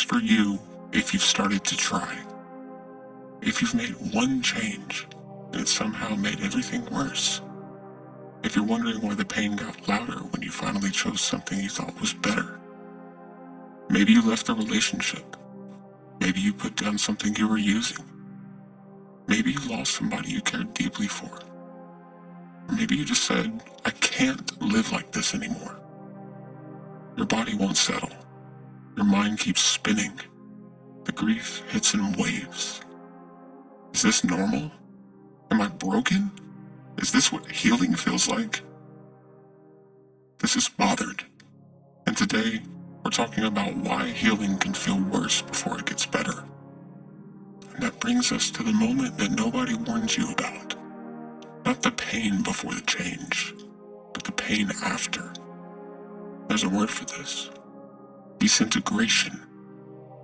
for you if you've started to try. If you've made one change and it somehow made everything worse. If you're wondering why the pain got louder when you finally chose something you thought was better. Maybe you left the relationship. Maybe you put down something you were using. Maybe you lost somebody you cared deeply for. Or maybe you just said, I can't live like this anymore. Your body won't settle. Your mind keeps spinning. The grief hits in waves. Is this normal? Am I broken? Is this what healing feels like? This is Bothered. And today, we're talking about why healing can feel worse before it gets better. And that brings us to the moment that nobody warns you about. Not the pain before the change, but the pain after. There's a word for this. Disintegration.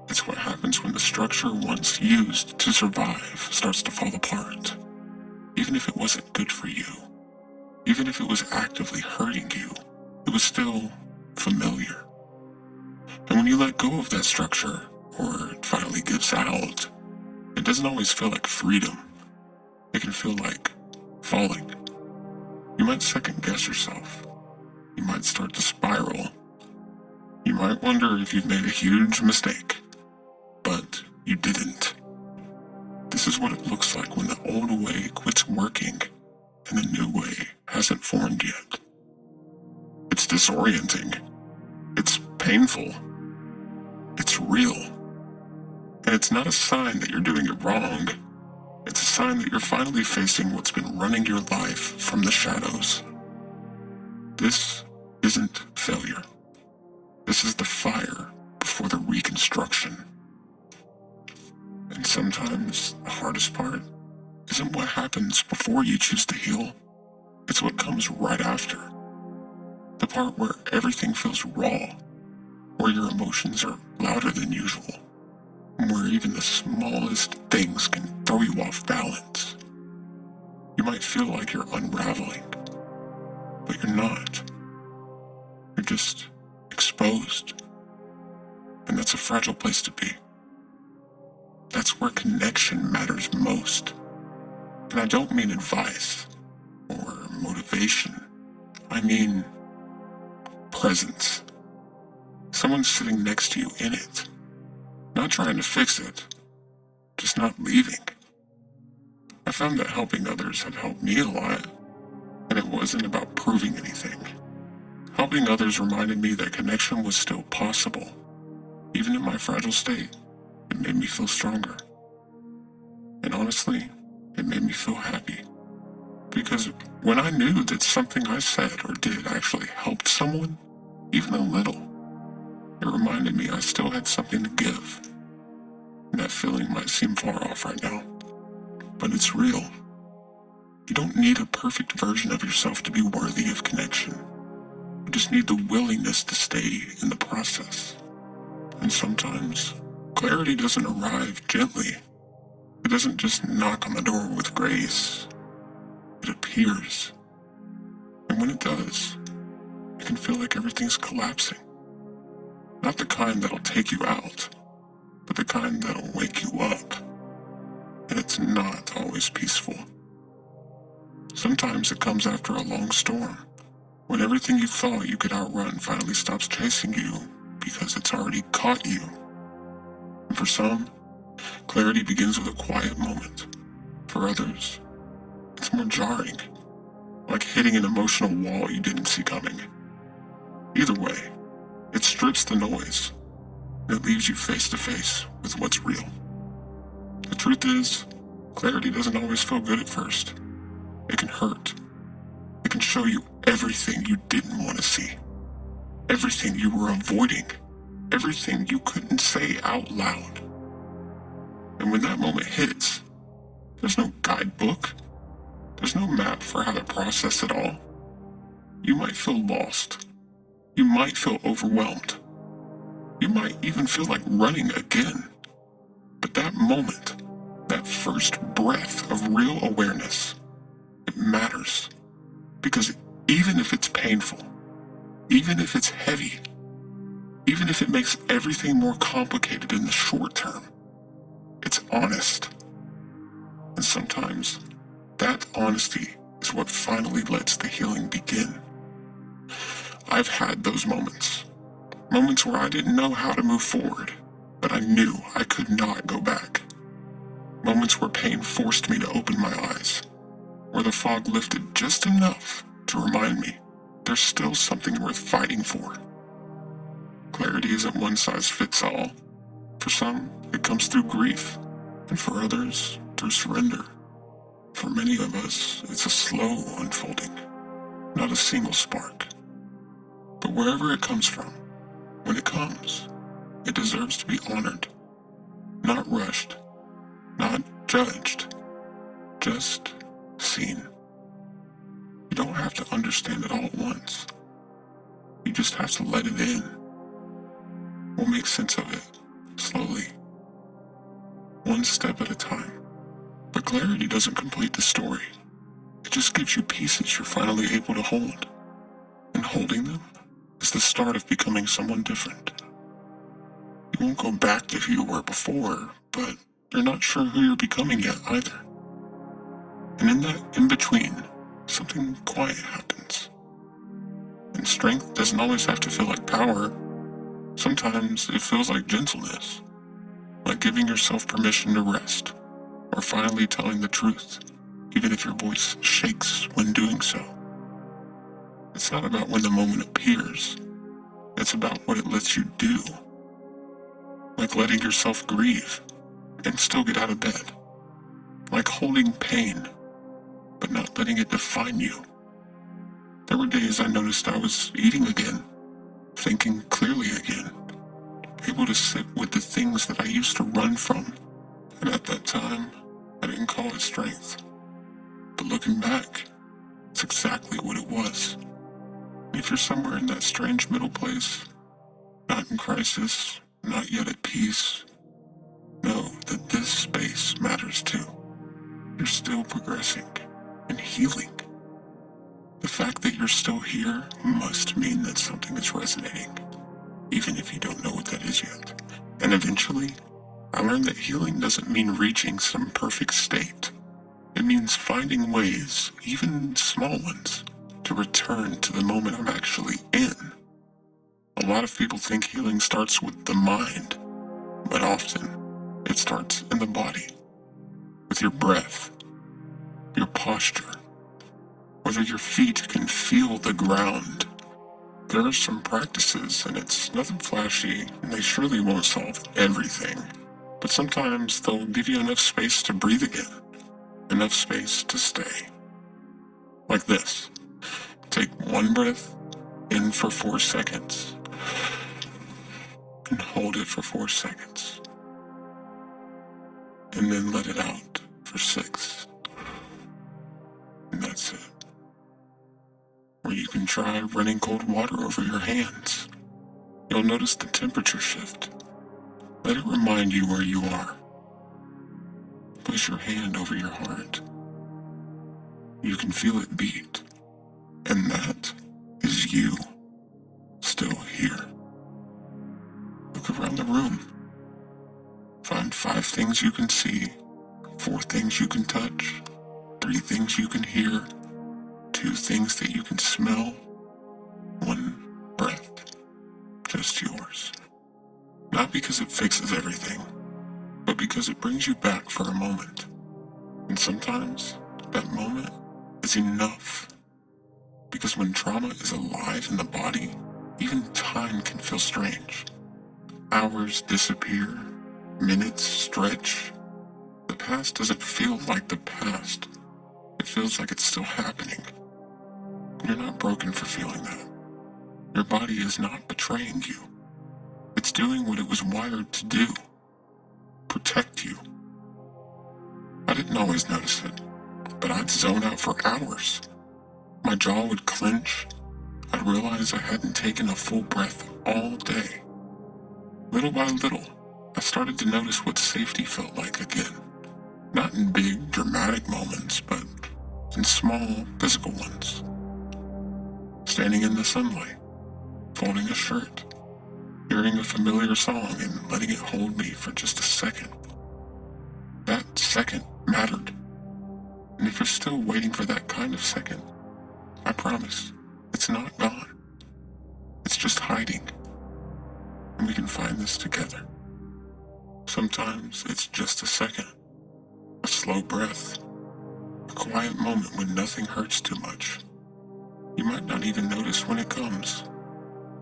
It's what happens when the structure once used to survive starts to fall apart. Even if it wasn't good for you, even if it was actively hurting you, it was still familiar. And when you let go of that structure, or it finally gives out, it doesn't always feel like freedom. It can feel like falling. You might second guess yourself. You might start to spiral. You might wonder if you've made a huge mistake. But you didn't. This is what it looks like when the old way quits working and the new way hasn't formed yet. It's disorienting. It's painful. It's real. And it's not a sign that you're doing it wrong. It's a sign that you're finally facing what's been running your life from the shadows. This isn't failure. This is the fire before the reconstruction. And sometimes the hardest part isn't what happens before you choose to heal. It's what comes right after. The part where everything feels raw, where your emotions are louder than usual, and where even the smallest things can throw you off balance. You might feel like you're unraveling, but you're not. You're just exposed. And that's a fragile place to be. That's where connection matters most. And I don't mean advice or motivation. I mean presence. Someone sitting next to you in it. Not trying to fix it, just not leaving. I found that helping others had helped me a lot, and it wasn't about proving anything. Helping others reminded me that connection was still possible. Even in my fragile state, it made me feel stronger. And honestly, it made me feel happy. Because when I knew that something I said or did actually helped someone, even a little, it reminded me I still had something to give. And that feeling might seem far off right now, but it's real. You don't need a perfect version of yourself to be worthy of connection. You just need the willingness to stay in the process. And sometimes, clarity doesn't arrive gently. It doesn't just knock on the door with grace. It appears. And when it does, it can feel like everything's collapsing. Not the kind that'll take you out, but the kind that'll wake you up. And it's not always peaceful. Sometimes it comes after a long storm, when everything you thought you could outrun finally stops chasing you because it's already caught you. And for some, clarity begins with a quiet moment. For others, it's more jarring, like hitting an emotional wall you didn't see coming. Either way, it strips the noise, and it leaves you face to face with what's real. The truth is, clarity doesn't always feel good at first. It can hurt. It can show you everything you didn't want to see. Everything you were avoiding. Everything you couldn't say out loud. And when that moment hits, there's no guidebook. There's no map for how to process it all. You might feel lost. You might feel overwhelmed. You might even feel like running again. But that moment, that first breath of real awareness, it matters. Because even if it's painful, even if it's heavy, Even if it makes everything more complicated in the short term, it's honest. And sometimes, that honesty is what finally lets the healing begin. I've had those moments. Moments where I didn't know how to move forward, but I knew I could not go back. Moments where pain forced me to open my eyes, where the fog lifted just enough to remind me there's still something worth fighting for. Clarity isn't one size fits all. For some, it comes through grief, and for others, through surrender. For many of us, it's a slow unfolding, not a single spark. But wherever it comes from, when it comes, it deserves to be honored, not rushed, not judged, just seen. You don't have to understand it all at once. You just have to let it in. We'll make sense of it, slowly, one step at a time. But clarity doesn't complete the story. It just gives you pieces you're finally able to hold. And holding them is the start of becoming someone different. You won't go back to who you were before, but you're not sure who you're becoming yet either. And in that in-between, something quiet happens. And strength doesn't always have to feel like power. Sometimes it feels like gentleness, like giving yourself permission to rest, or finally telling the truth, even if your voice shakes when doing so. It's not about when the moment appears, it's about what it lets you do. Like letting yourself grieve and still get out of bed. Like holding pain, but not letting it define you. There were days I noticed I was eating again, thinking clearly again, able to sit with the things that I used to run from. And at that time, I didn't call it strength. But looking back, it's exactly what it was. And if you're somewhere in that strange middle place, not in crisis, not yet at peace, know that this space matters too. You're still progressing and healing. The fact that you're still here must mean that something is resonating, even if you don't know what that is yet. And eventually, I learned that healing doesn't mean reaching some perfect state. It means finding ways, even small ones, to return to the moment I'm actually in. A lot of people think healing starts with the mind, but often it starts in the body, with your breath, your posture, whether your feet can feel the ground. There are some practices, and it's nothing flashy, and they surely won't solve everything. But sometimes they'll give you enough space to breathe again, enough space to stay. Like this. Take one breath in for 4 seconds, and hold it for 4 seconds, and then let it out for 6. And that's it. Or you can try running cold water over your hands. You'll notice the temperature shift. Let it remind you where you are. Place your hand over your heart. You can feel it beat. And that is you, still here. Look around the room. Find 5 things you can see, 4 things you can touch, 3 things you can hear, 2 things that you can smell, 1 breath, just yours. Not because it fixes everything, but because it brings you back for a moment. And sometimes, that moment is enough. Because when trauma is alive in the body, even time can feel strange. Hours disappear, minutes stretch. The past doesn't feel like the past. It feels like it's still happening. You're not broken for feeling that. Your body is not betraying you. It's doing what it was wired to do. Protect you. I didn't always notice it, but I'd zone out for hours. My jaw would clench. I'd realize I hadn't taken a full breath all day. Little by little, I started to notice what safety felt like again. Not in big, dramatic moments, but in small, physical ones. Standing in the sunlight, folding a shirt, hearing hearing a familiar song and letting it hold me for just a second. That second mattered. And if you're still waiting for that kind of second, I promise, it's not gone. It's just hiding. And we can find this together. Sometimes it's just a second, a slow breath, a quiet moment when nothing hurts too much. You might not even notice when it comes,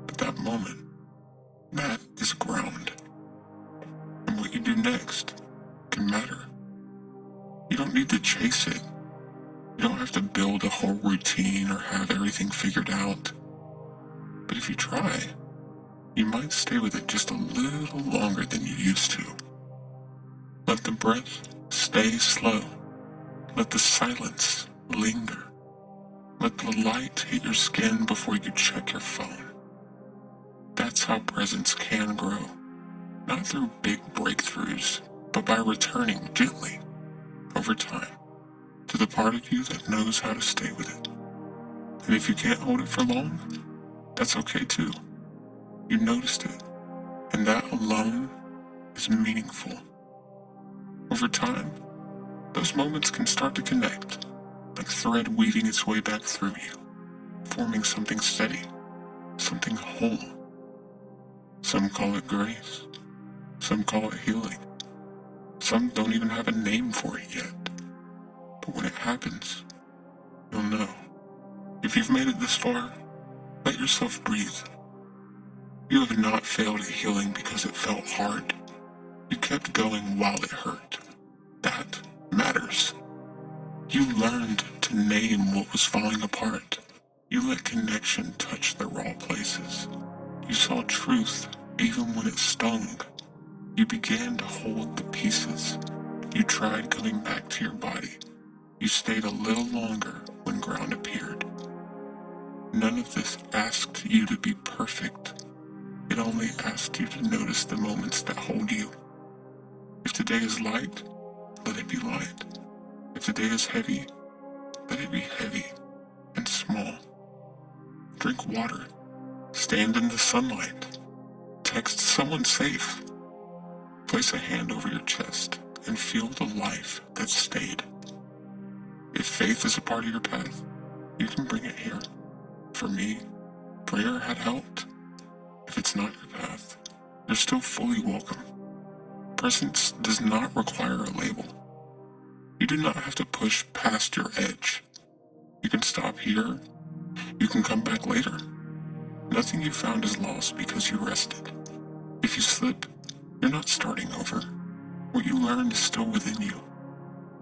but that moment, that is ground. And what you do next can matter. You don't need to chase it. You don't have to build a whole routine or have everything figured out. But if you try, you might stay with it just a little longer than you used to. Let the breath stay slow. Let the silence linger. Let the light hit your skin before you check your phone. That's how presence can grow. Not through big breakthroughs, but by returning gently, over time, to the part of you that knows how to stay with it. And if you can't hold it for long, that's okay too. You noticed it, and that alone is meaningful. Over time, those moments can start to connect, like thread weaving its way back through you, forming something steady, something whole. Some call it grace, some call it healing. Some don't even have a name for it yet. But when it happens, you'll know. If you've made it this far, let yourself breathe. You have not failed at healing because it felt hard. You kept going while it hurt. That matters. You learned to name what was falling apart. You let connection touch the raw places. You saw truth even when it stung. You began to hold the pieces. You tried coming back to your body. You stayed a little longer when ground appeared. None of this asked you to be perfect. It only asked you to notice the moments that hold you. If today is light, let it be light. If today is heavy, let it be heavy and small. Drink water. Stand in the sunlight. Text someone safe. Place a hand over your chest and feel the life that stayed. If faith is a part of your path, you can bring it here. For me, prayer had helped. If it's not your path, you're still fully welcome. Presence does not require a label. You do not have to push past your edge. You can stop here. You can come back later. Nothing you found is lost because you rested. If you slip, you're not starting over. What you learned is still within you.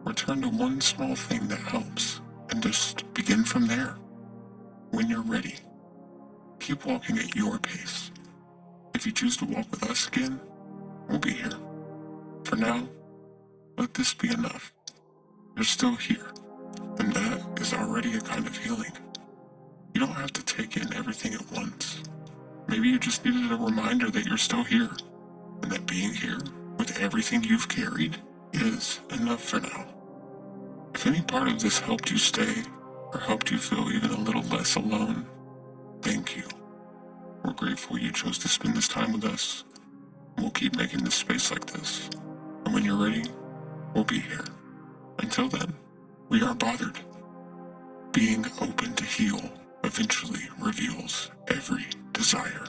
Return to one small thing that helps, and just begin from there. When you're ready, keep walking at your pace. If you choose to walk with us again, we'll be here. For now, let this be enough. You're still here, and that is already a kind of healing. You don't have to take in everything at once. Maybe you just needed a reminder that you're still here, and that being here, with everything you've carried, is enough for now. If any part of this helped you stay, or helped you feel even a little less alone, thank you. We're grateful you chose to spend this time with us. We'll keep making this space like this. And when you're ready, we'll be here. Until then, we are bothered. Being open to heal eventually reveals every desire.